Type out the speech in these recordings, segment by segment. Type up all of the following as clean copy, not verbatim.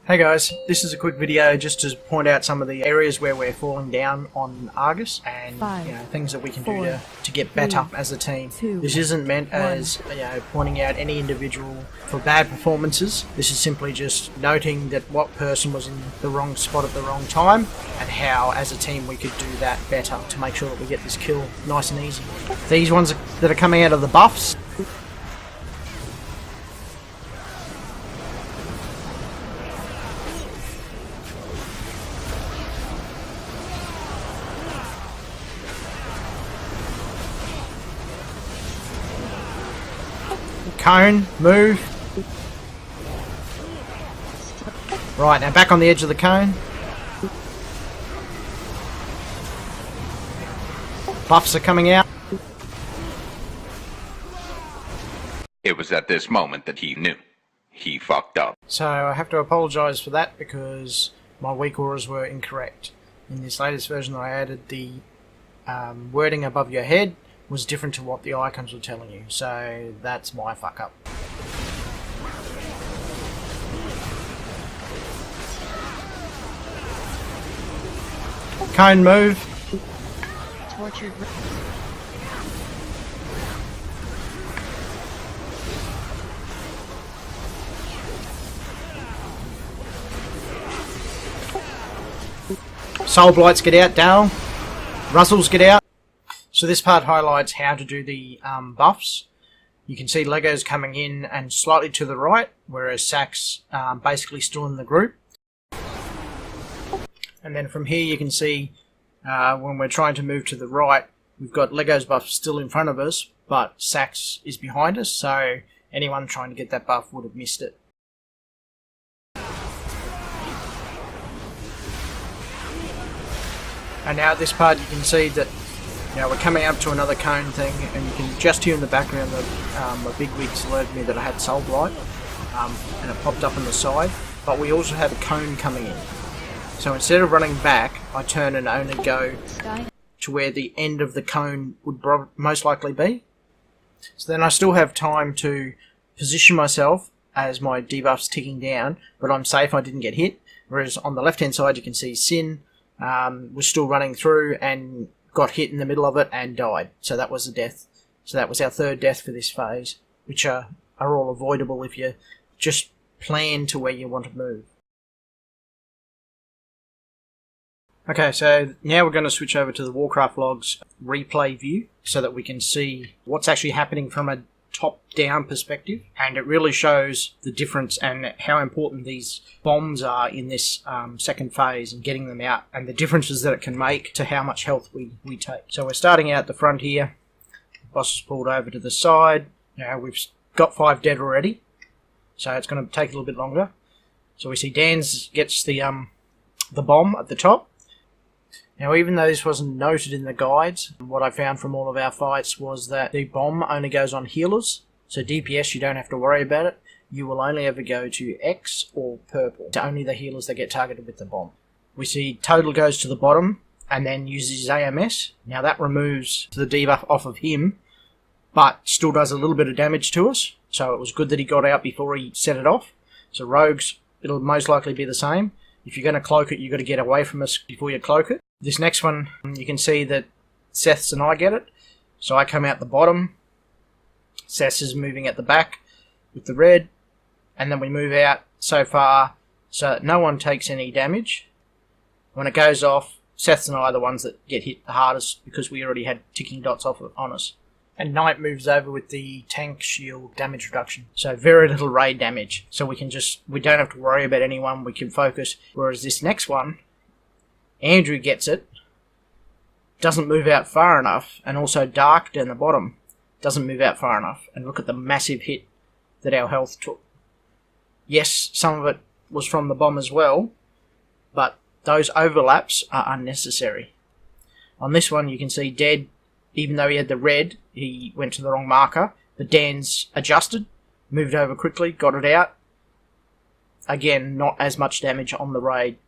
Hey guys, this is a quick video just to point out some of the areas where we're falling down on Argus and things that we can do to get better as a team. This isn't meant as pointing out any individual for bad performances. This is simply just noting that what person was in the wrong spot at the wrong time and how as a team we could do that better to make sure that we get this kill nice and easy. These ones that are coming out of the buffs, cone, move. Right, now back on the edge of the cone. Buffs are coming out. It was at this moment that he knew. He fucked up. So I have to apologise for that because my weak auras were incorrect. In this latest version I added, the wording above your head was different to what the icons were telling you, so that's my fuck up. Cone move. Tortured. Soul Blights get out, Dal. Russells get out. So this part highlights how to do the buffs. You can see Legos coming in and slightly to the right, whereas Sack's basically still in the group. And then from here you can see when we're trying to move to the right, we've got Lego's buff still in front of us, but Sack's is behind us, so anyone trying to get that buff would have missed it. And now at this part you can see that we're coming up to another cone thing, and you can just hear in the background that my big wigs alerted me that I had Soul Blight, and it popped up on the side, but we also had a cone coming in. So instead of running back, I turn and only go to where the end of the cone would most likely be. So then I still have time to position myself as my debuff's ticking down, but I'm safe, I didn't get hit. Whereas on the left hand side you can see Sin was still running through and got hit in the middle of it and died. So that was a death. So that was our third death for this phase, which are all avoidable if you just plan to where you want to move. Okay, so now we're going to switch over to the Warcraft Logs replay view so that we can see what's actually happening from a top-down perspective, and it really shows the difference and how important these bombs are in this second phase and getting them out, and the differences that it can make to how much health we take. So we're starting out the front here. The boss is pulled over to the side. Now we've got 5 dead already, so it's going to take a little bit longer. So we see Dan's gets the bomb at the top. Now, even though this wasn't noted in the guides, what I found from all of our fights was that the bomb only goes on healers. So DPS, you don't have to worry about it. You will only ever go to X or purple. To only the healers that get targeted with the bomb. We see Total goes to the bottom and then uses his AMS. Now that removes the debuff off of him, but still does a little bit of damage to us. So it was good that he got out before he set it off. So Rogues, it'll most likely be the same. If you're going to cloak it, you've got to get away from us before you cloak it. This next one, you can see that Seth's and I get it. So I come out the bottom. Seth is moving at the back with the red. And then we move out so far so that no one takes any damage. When it goes off, Seth's and I are the ones that get hit the hardest because we already had ticking dots off on us. And Knight moves over with the tank shield damage reduction. So very little raid damage. So we don't have to worry about anyone, we can focus. Whereas this next one, Andrew gets it, doesn't move out far enough, and also Dark down the bottom doesn't move out far enough. And look at the massive hit that our health took. Yes, some of it was from the bomb as well, but those overlaps are unnecessary. On this one you can see Dead, even though he had the red, he went to the wrong marker, but Dan's adjusted, moved over quickly, got it out. Again, not as much damage on the raid.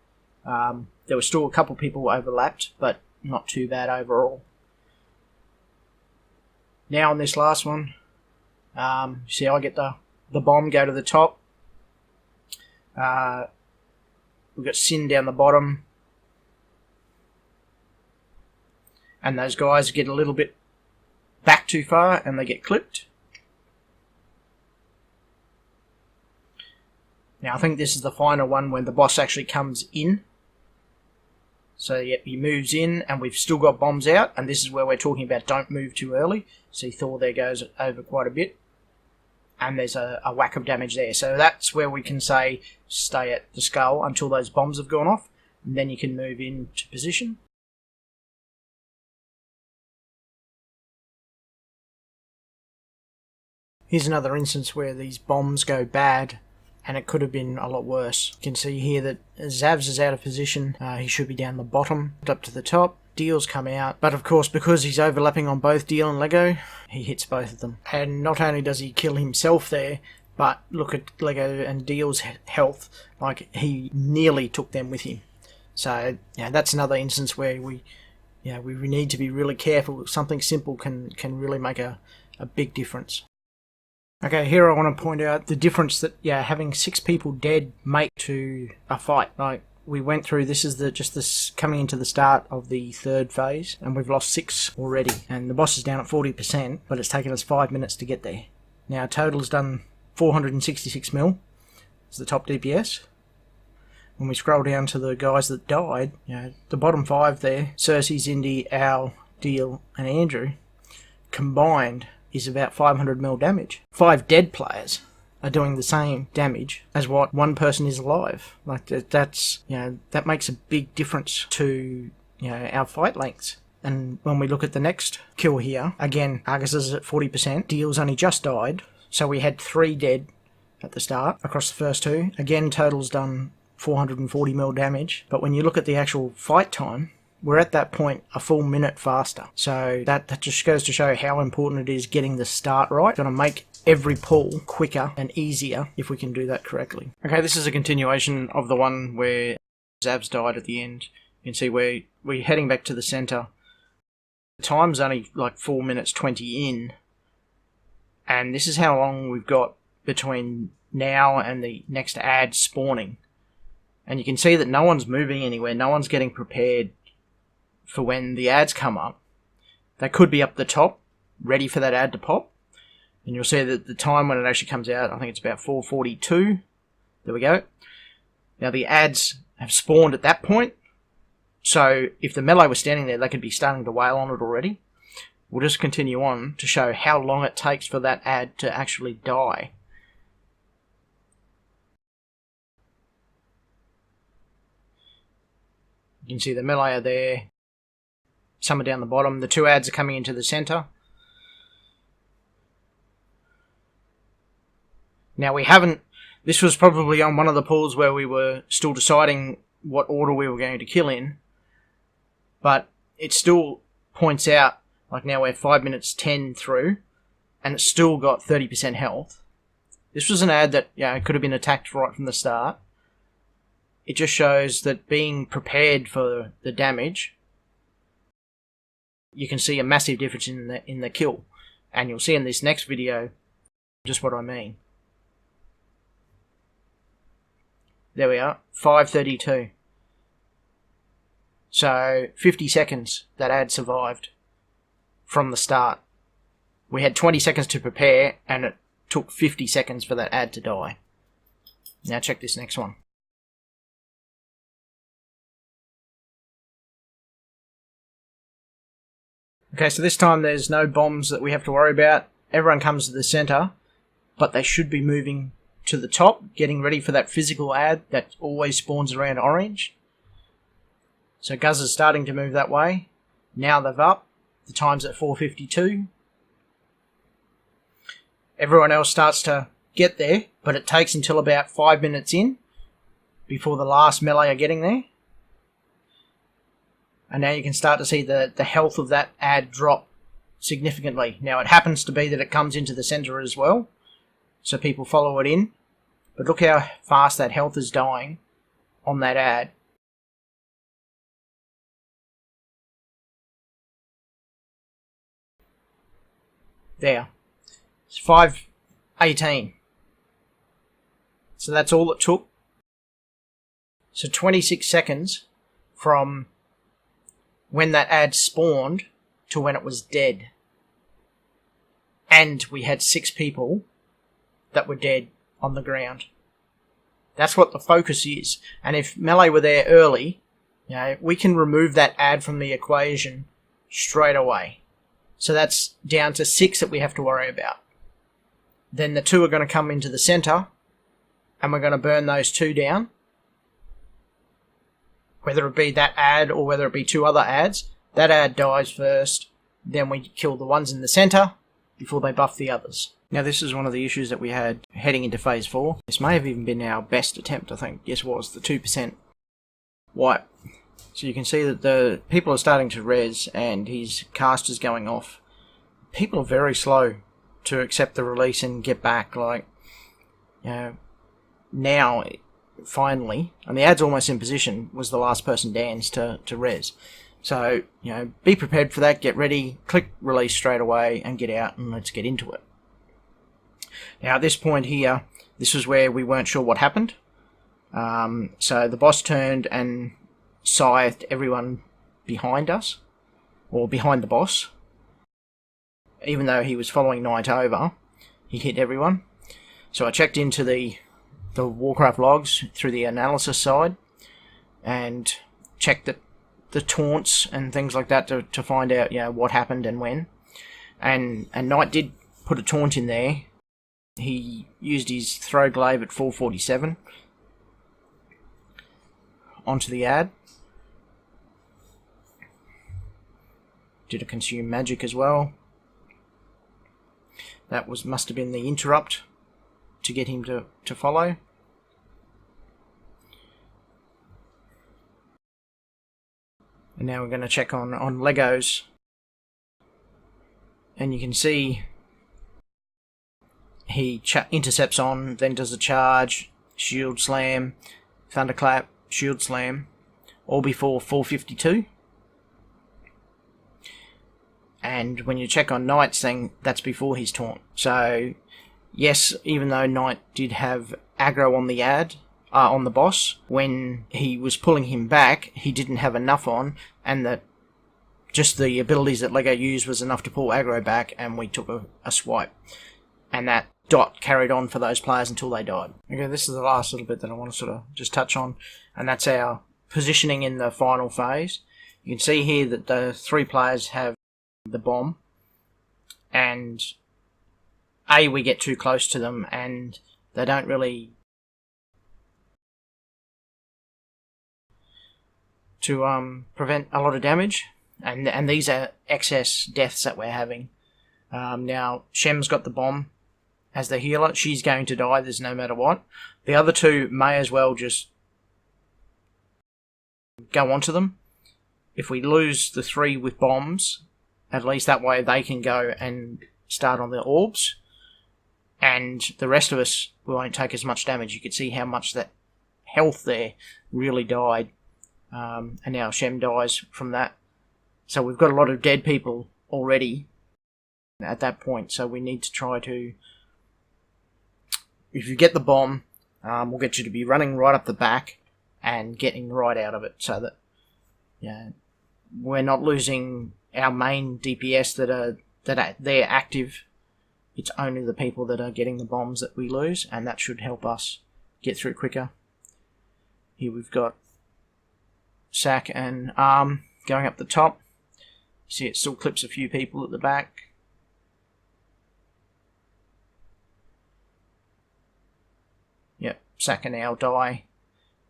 There were still a couple people overlapped, but not too bad overall. Now on this last one, see I get the bomb go to the top. We've got Sin down the bottom. And those guys get a little bit back too far and they get clipped. Now I think this is the final one when the boss actually comes in. So yep, he moves in and we've still got bombs out, and this is where we're talking about don't move too early. See Thor there goes over quite a bit. And there's a whack of damage there. So that's where we can say stay at the skull until those bombs have gone off. And then you can move into position. Here's another instance where these bombs go bad, and it could have been a lot worse. You can see here that Zavs is out of position. He should be down the bottom, up to the top. Deal's come out, but of course because he's overlapping on both Deal and Lego, he hits both of them. And not only does he kill himself there, but look at Lego and Deal's health, like he nearly took them with him. So yeah, that's another instance where we need to be really careful. Something simple can really make a big difference. Okay, here I want to point out the difference that having 6 people dead make to a fight. Like we went through, this is just this coming into the start of the 3rd phase, and we've lost 6 already. And the boss is down at 40%, but it's taken us 5 minutes to get there. Now total's done 466 mil. It's the top DPS. When we scroll down to the guys that died, the bottom 5 there, Cersei, Zindi, Al, Deal, and Andrew, combined is about 500 mil damage. 5 dead players are doing the same damage as what one person is alive. Like that's that makes a big difference to our fight lengths. And when we look at the next kill here, again Argus is at 40%. Deal's only just died, so we had 3 dead at the start across the first 2. Again, total's done 440 mil damage. But when you look at the actual fight time, we're at that point a full minute faster. So that just goes to show how important it is getting the start right. It's going to make every pull quicker and easier if we can do that correctly. Okay, this is a continuation of the one where Zavs died at the end. You can see we're heading back to the centre. The time's only like 4 minutes 20 in. And this is how long we've got between now and the next ad spawning. And you can see that no one's moving anywhere. No one's getting prepared for when the ads come up. They could be up the top, ready for that ad to pop. And you'll see that the time when it actually comes out, I think it's about 4:42. There we go. Now the ads have spawned at that point. So if the melee was standing there, they could be starting to wail on it already. We'll just continue on to show how long it takes for that ad to actually die. You can see the melee are there. Some are down the bottom. The 2 ads are coming into the centre. Now we haven't... This was probably on one of the pools where we were still deciding what order we were going to kill in. But it still points out, like now we're 5 minutes 10 through, and it's still got 30% health. This was an ad that could have been attacked right from the start. It just shows that being prepared for the damage, you can see a massive difference in the kill. And you'll see in this next video just what I mean. There we are, 5:32. So 50 seconds that ad survived from the start. We had 20 seconds to prepare, and it took 50 seconds for that ad to die. Now check this next one. Okay, so this time there's no bombs that we have to worry about. Everyone comes to the centre, but they should be moving to the top, getting ready for that physical ad that always spawns around orange. So Guz is starting to move that way. Now they've up. The time's at 4:52. Everyone else starts to get there, but it takes until about 5 minutes in before the last melee are getting there. And now you can start to see the health of that ad drop significantly. Now it happens to be that it comes into the centre as well, so people follow it in. But look how fast that health is dying on that ad. There. It's 5:18. So that's all it took. So 26 seconds from when that ad spawned to when it was dead. And we had 6 people that were dead on the ground. That's what the focus is. And if Melee were there early, we can remove that ad from the equation straight away. So that's down to 6 that we have to worry about. Then the 2 are going to come into the center, and we're going to burn those 2 down. Whether it be that ad or whether it be 2 other ads, that ad dies first, then we kill the ones in the center before they buff the others. Now this is one of the issues that we had heading into Phase 4. This may have even been our best attempt, I think. Yes, it was the 2% wipe. So you can see that the people are starting to res and his cast is going off. People are very slow to accept the release and get back. Now, finally, and the ad's almost in position, was the last person Dan's to res. So, be prepared for that, get ready, click release straight away and get out and let's get into it. Now at this point here, this was where we weren't sure what happened. So the boss turned and scythed everyone behind us, or behind the boss. Even though he was following Knight over, he hit everyone. So I checked into the Warcraft logs through the analysis side and checked the taunts and things like that to find out what happened and when. And Knight did put a taunt in there. He used his throw glaive at 447 onto the ad. Did a consume magic as well. That must have been the interrupt to get him to follow. And now we're going to check on Legos. And you can see he intercepts on, then does a charge, shield slam, thunderclap, shield slam, all before 452. And when you check on Knight's thing, that's before his taunt. So, yes, even though Knight did have aggro on the ad, on the boss, when he was pulling him back, he didn't have enough on, and that just the abilities that Lego used was enough to pull aggro back, and we took a swipe. And that dot carried on for those players until they died. Okay, this is the last little bit that I want to sort of just touch on, and that's our positioning in the final phase. You can see here that the 3 players have the bomb, and we get too close to them and they don't really to prevent a lot of damage, and these are excess deaths that we're having. Now Shem's got the bomb as the healer. She's going to die, there's no matter what. The other 2 may as well just go onto them. If we lose the 3 with bombs, at least that way they can go and start on the orbs, and the rest of us won't take as much damage. You can see how much that health there really died, and now Shem dies from that. So we've got a lot of dead people already at that point, so we need to try to, if you get the bomb, we'll get you to be running right up the back and getting right out of it, so that we're not losing our main DPS that they're active. It's only the people that are getting the bombs that we lose, and that should help us get through quicker. Here we've got Sack and Arm going up the top. See, it still clips a few people at the back. Yep, Sack and Owl die.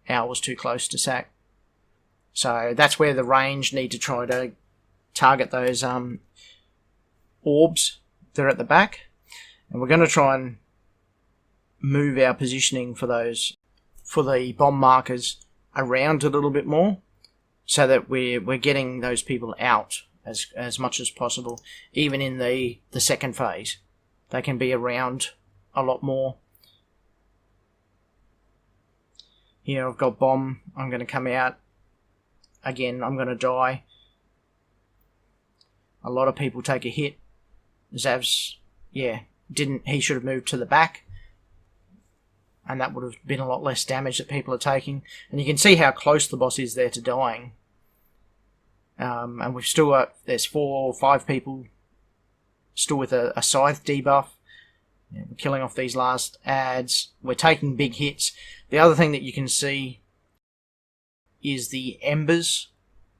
Owl was too close to Sack. So that's where the range need to try to target those orbs that are at the back. And we're going to try and move our positioning for the bomb markers around a little bit more, so that we're getting those people out as much as possible. Even in the second phase, they can be around a lot more. Here I've got bomb. I'm going to come out. Again, I'm going to die. A lot of people take a hit. Zav's, he should have moved to the back. and that would have been a lot less damage that people are taking. And you can see how close the boss is there to dying. And we've still got, there's 4 or 5 people still with a scythe debuff. Yeah, we're killing off these last ads. We're taking big hits. The other thing that you can see is the embers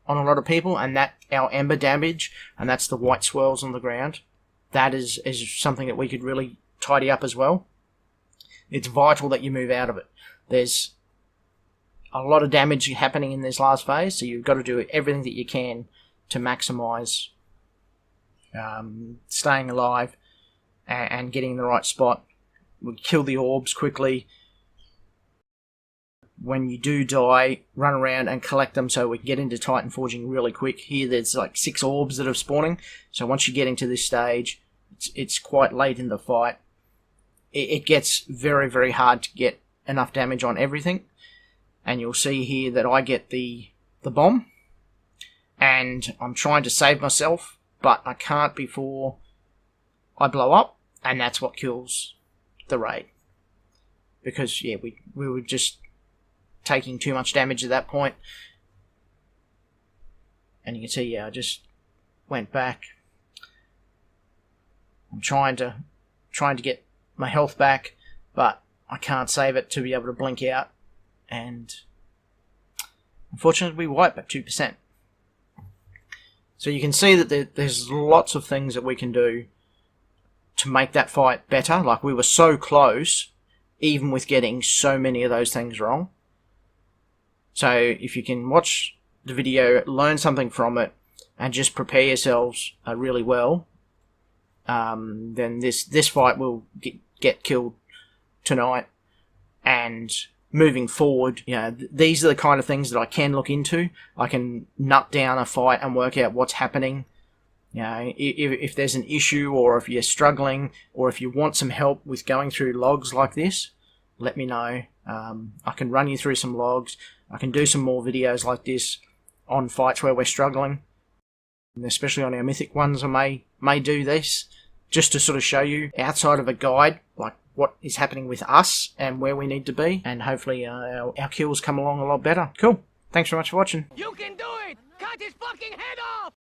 on a lot of people, and that our ember damage, and that's the white swirls on the ground. That is something that we could really tidy up as well. It's vital that you move out of it. There's a lot of damage happening in this last phase, so you've got to do everything that you can to maximize staying alive and getting in the right spot. We kill the orbs quickly. When you do die, run around and collect them so we can get into Titan Forging really quick. Here there's like 6 orbs that are spawning, so once you're getting to this stage, it's quite late in the fight. It gets very, very hard to get enough damage on everything, and you'll see here that I get the bomb, and I'm trying to save myself, but I can't before I blow up, and that's what kills the raid. Because, yeah, we were just taking too much damage at that point. And you can see, yeah, I just went back. I'm trying to get my health back, but I can't save it to be able to blink out. And unfortunately, we wipe at 2%. So you can see that there's lots of things that we can do to make that fight better. Like, we were so close, even with getting so many of those things wrong. So if you can watch the video, learn something from it, and just prepare yourselves really well, then this fight will get killed tonight. And moving forward, you know, these are the kind of things that I can look into. I can nut down a fight and work out what's happening. You know, if there's an issue, or if you're struggling, or if you want some help with going through logs like this, let me know. I can run you through some logs. I can do some more videos like this on fights where we're struggling, and especially on our mythic ones. I may do this just to sort of show you outside of a guide, like what is happening with us and where we need to be, and hopefully our kills come along a lot better. Cool. Thanks very much for watching. You can do it! Cut his fucking head off!